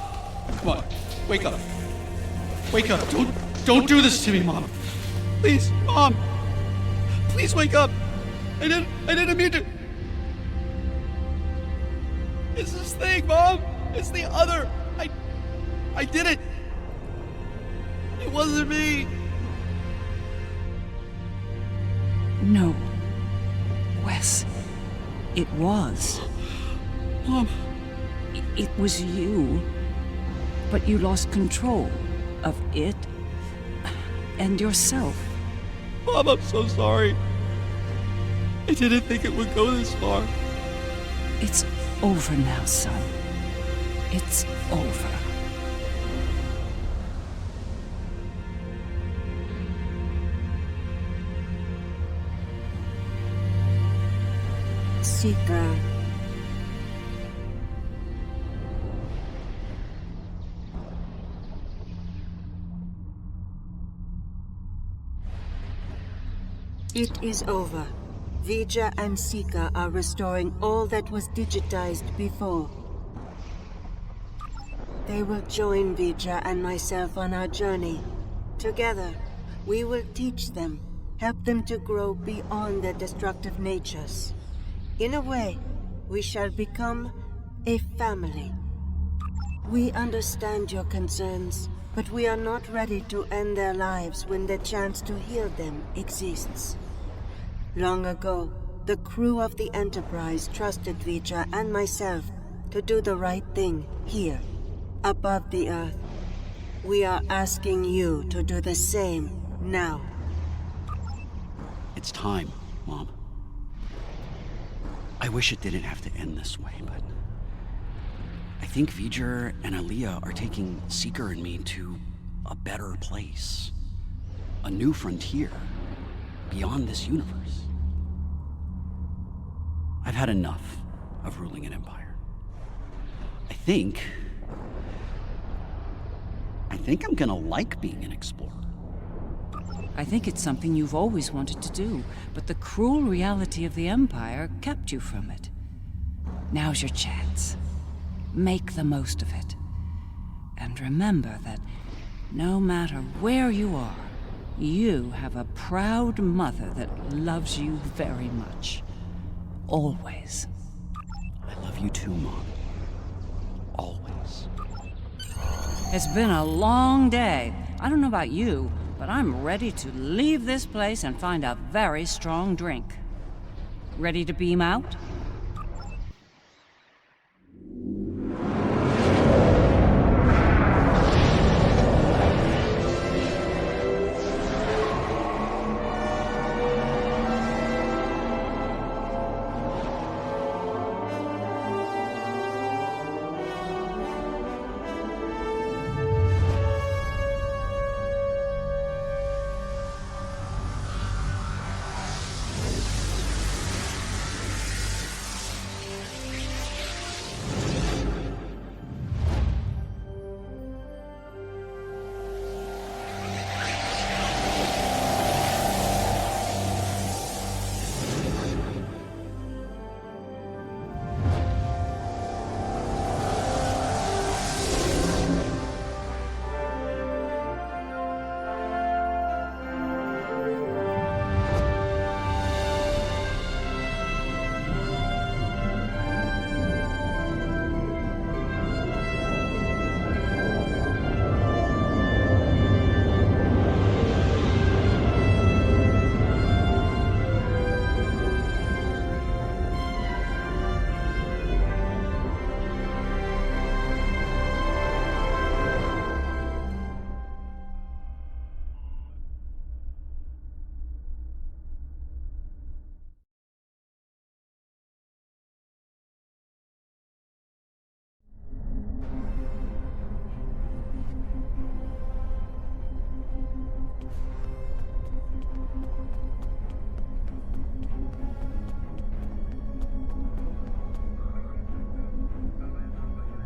Come on, wake up. Wake up. Don't do this to me, Mom. Please, Mom. Please wake up. I didn't mean to. It's this thing, Mom. It's the other. I did it. It wasn't me. No. Wes. It was. Mom. It was you. But you lost control of it and yourself. Mom, I'm so sorry. I didn't think it would go this far. It's over now, son. It's over. Seeker. It is over. Vija and Sika are restoring all that was digitized before. They will join Vija and myself on our journey. Together, we will teach them, help them to grow beyond their destructive natures. In a way, we shall become a family. We understand your concerns, but we are not ready to end their lives when the chance to heal them exists. Long ago, the crew of the Enterprise trusted Vija and myself to do the right thing here, above the Earth. We are asking you to do the same now. It's time, Mom. I wish it didn't have to end this way, but I think V'ger and Alia are taking Seeker and me to a better place. A new frontier beyond this universe. I've had enough of ruling an empire. I think I'm gonna like being an explorer. I think it's something you've always wanted to do, but the cruel reality of the Empire kept you from it. Now's your chance. Make the most of it. And remember that No matter where you are, you have a proud mother that loves you very much. Always. I love you too, Mom. Always. It's been a long day. I don't know about you, but I'm ready to leave this place and find a very strong drink. Ready to beam out?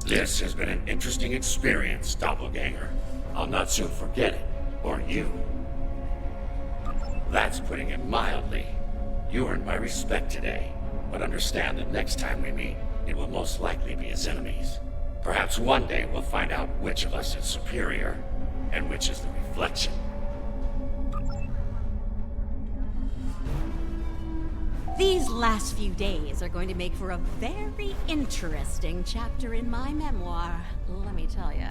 This has been an interesting experience, Doppelganger. I'll not soon forget it, or you. That's putting it mildly. You earned my respect today, but understand that next time we meet, it will most likely be as enemies. Perhaps one day we'll find out which of us is superior, and which is the reflection. These last few days are going to make for a very interesting chapter in my memoir, let me tell you.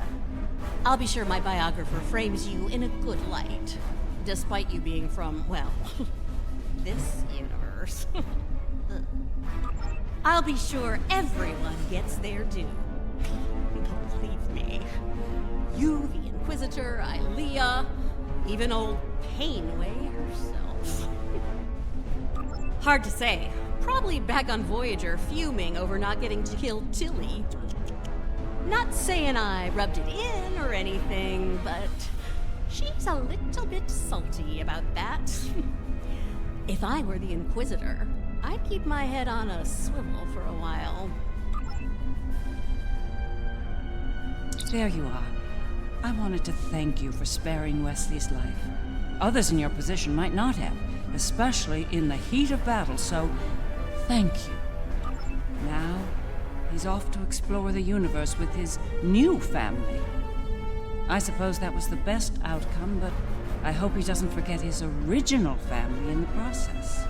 I'll be sure my biographer frames you in a good light, despite you being from, well, this universe. I'll be sure everyone gets their due. Believe me. You, the Inquisitor, Ilea, even old Painway herself. Hard to say. Probably back on Voyager fuming over not getting to kill Tilly. Not saying I rubbed it in or anything, but she's a little bit salty about that. If I were the Inquisitor, I'd keep my head on a swivel for a while. There you are. I wanted to thank you for sparing Wesley's life. Others in your position might not have, especially in the heat of battle, so thank you. Now, he's off to explore the universe with his new family. I suppose that was the best outcome, but I hope he doesn't forget his original family in the process.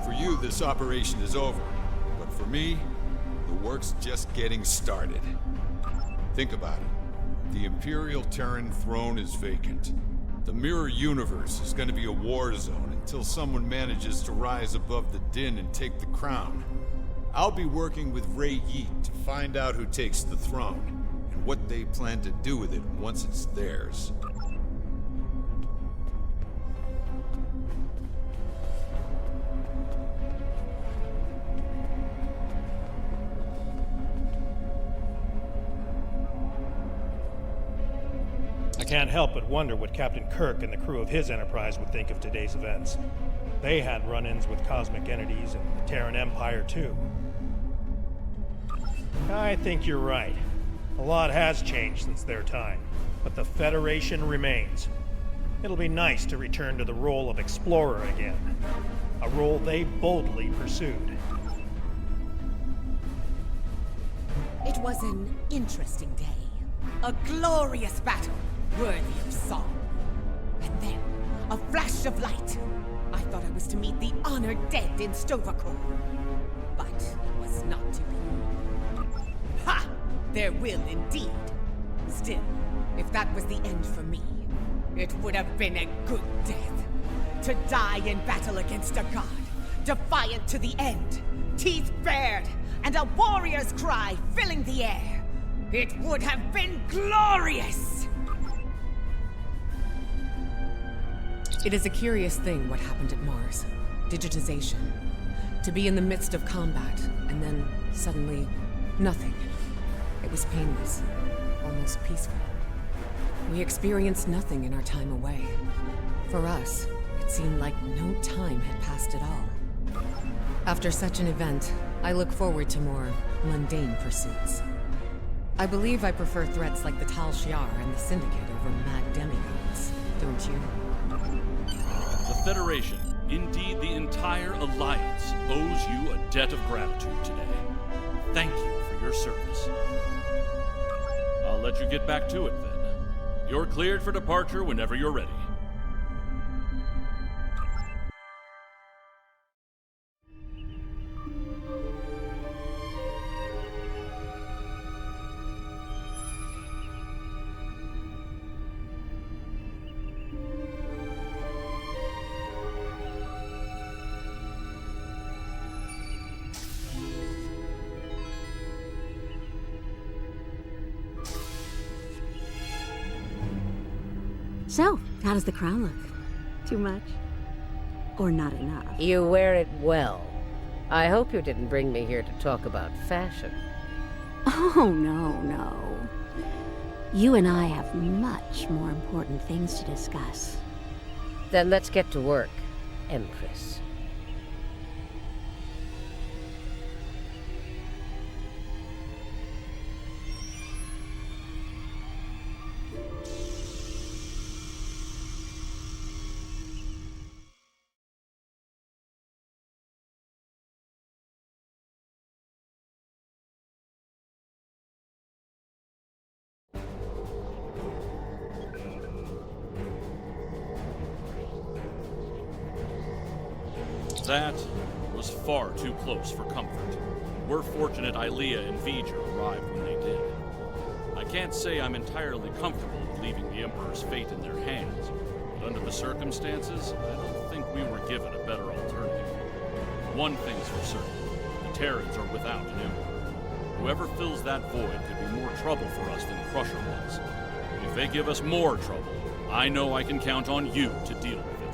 For you, this operation is over. But for me, the work's just getting started. Think about it. The Imperial Terran throne is vacant. The Mirror Universe is going to be a war zone until someone manages to rise above the din and take the crown. I'll be working with Ray Yeet to find out who takes the throne, and what they plan to do with it once it's theirs. I can't help but wonder what Captain Kirk and the crew of his Enterprise would think of today's events. They had run-ins with cosmic entities and the Terran Empire, too. I think you're right. A lot has changed since their time, but the Federation remains. It'll be nice to return to the role of explorer again. a role they boldly pursued. It was an interesting day. A glorious battle, worthy of song. And then, a flash of light. I thought I was to meet the honored dead in Sto-vo-kor. But it was not to be. Ha! There will indeed. Still, if that was the end for me, it would have been a good death. To die in battle against a god, defiant to the end, teeth bared, and a warrior's cry filling the air. It would have been glorious! It is a curious thing what happened at Mars. Digitization. To be in the midst of combat, and then suddenly, nothing. It was painless, almost peaceful. We experienced nothing in our time away. For us, it seemed like no time had passed at all. After such an event, I look forward to more mundane pursuits. I believe I prefer threats like the Tal Shiar and the Syndicate over mad demigods, don't you? The Federation, indeed the entire Alliance, owes you a debt of gratitude today. Thank you for your service. I'll let you get back to it then. You're cleared for departure whenever you're ready. So, how does the crown look? Too much? Or not enough? You wear it well. I hope you didn't bring me here to talk about fashion. Oh, no. You and I have much more important things to discuss. Then let's get to work, Empress. That was far too close for comfort. We're fortunate Ilea and V'ger arrived when they did. I can't say I'm entirely comfortable with leaving the Emperor's fate in their hands, but under the circumstances, I don't think we were given a better alternative. One thing's for certain, the Terrans are without an Emperor. Whoever fills that void could be more trouble for us than Crusher was. If they give us more trouble, I know I can count on you to deal with it.